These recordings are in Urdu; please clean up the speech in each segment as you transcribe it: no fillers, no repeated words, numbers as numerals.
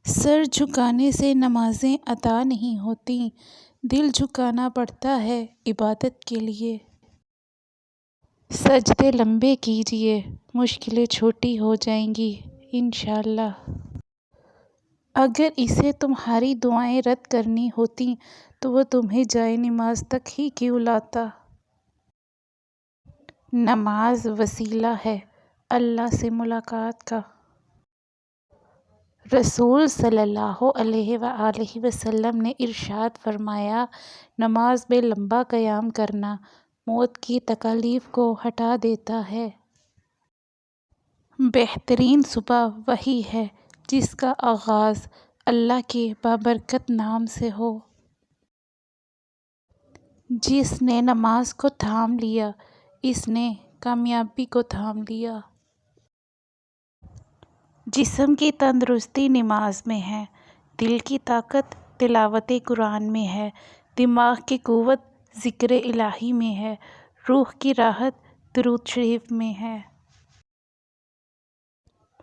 سر جھکانے سے نمازیں ادا نہیں ہوتیں، دل جھکانا پڑتا ہے عبادت کے لیے۔ سجدے لمبے کیجئے، مشکلیں چھوٹی ہو جائیں گی انشاءاللہ۔ اگر اسے تمہاری دعائیں رد کرنی ہوتیں تو وہ تمہیں جائے نماز تک ہی کیوں لاتا؟ نماز وسیلہ ہے اللہ سے ملاقات کا۔ رسول صلی اللہ علیہ وآلہ وسلم نے ارشاد فرمایا، نماز میں لمبا قیام کرنا موت کی تکالیف کو ہٹا دیتا ہے۔ بہترین صبح وہی ہے جس کا آغاز اللہ کے بابرکت نام سے ہو۔ جس نے نماز کو تھام لیا، اس نے کامیابی کو تھام لیا۔ جسم کی تندرستی نماز میں ہے، دل کی طاقت تلاوت قرآن میں ہے، دماغ کی قوت ذکر الہی میں ہے، روح کی راحت درود شریف میں ہے۔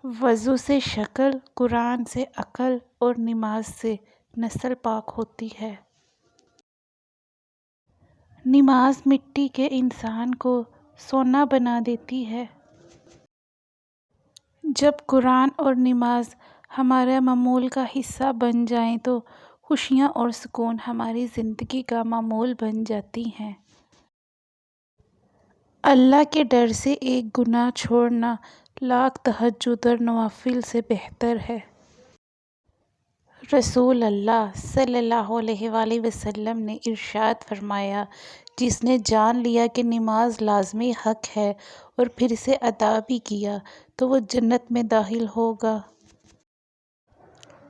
وضو سے شکل، قرآن سے عقل اور نماز سے نسل پاک ہوتی ہے۔ نماز مٹی کے انسان کو سونا بنا دیتی ہے۔ جب قرآن اور نماز ہمارے معمول کا حصہ بن جائیں تو خوشیاں اور سکون ہماری زندگی کا معمول بن جاتی ہیں۔ اللہ کے ڈر سے ایک گناہ چھوڑنا لاکھ تہجد اور نوافل سے بہتر ہے۔ رسول اللہ صلی اللہ علیہ وآلہ وسلم نے ارشاد فرمایا، جس نے جان لیا کہ نماز لازمی حق ہے اور پھر اسے ادا بھی کیا تو وہ جنت میں داخل ہوگا۔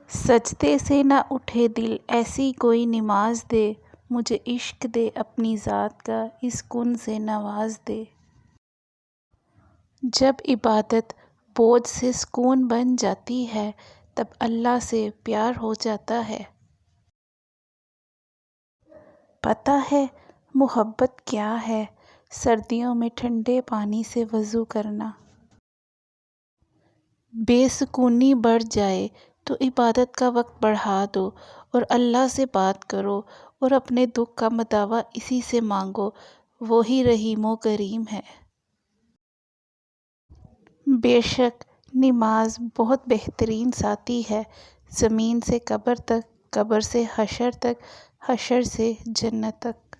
سجدے سے نہ اٹھے دل، ایسی کوئی نماز دے، مجھے عشق دے اپنی ذات کا، اس کن سے نواز دے۔ جب عبادت بوجھ سے سکون بن جاتی ہے تب اللہ سے پیار ہو جاتا ہے۔ پتہ ہے محبت کیا ہے؟ سردیوں میں ٹھنڈے پانی سے وضو کرنا۔ بے سکونی بڑھ جائے تو عبادت کا وقت بڑھا دو اور اللہ سے بات کرو اور اپنے دکھ کا مداوع اسی سے مانگو، وہی رحیم و کریم ہے۔ بے شک نماز بہت بہترین ساتھی ہے، زمین سے قبر تک، قبر سے حشر تک، حشر سے جنت تک۔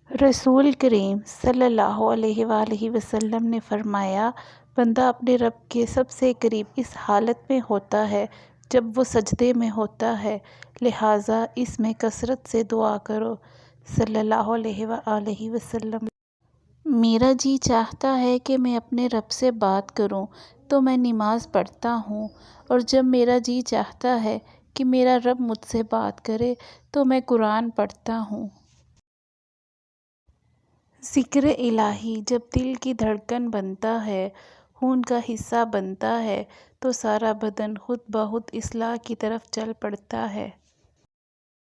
رسول کریم صلی اللہ علیہ وآلہ وسلم نے فرمایا، بندہ اپنے رب کے سب سے قریب اس حالت میں ہوتا ہے جب وہ سجدے میں ہوتا ہے، لہٰذا اس میں کثرت سے دعا کرو۔ صلی اللہ علیہ وآلہ وسلم۔ میرا جی چاہتا ہے کہ میں اپنے رب سے بات کروں تو میں نماز پڑھتا ہوں، اور جب میرا جی چاہتا ہے کہ میرا رب مجھ سے بات کرے تو میں قرآن پڑھتا ہوں۔ ذکر الہی جب دل کی دھڑکن بنتا ہے، خون کا حصہ بنتا ہے تو سارا بدن خود بخود اصلاح کی طرف چل پڑتا ہے۔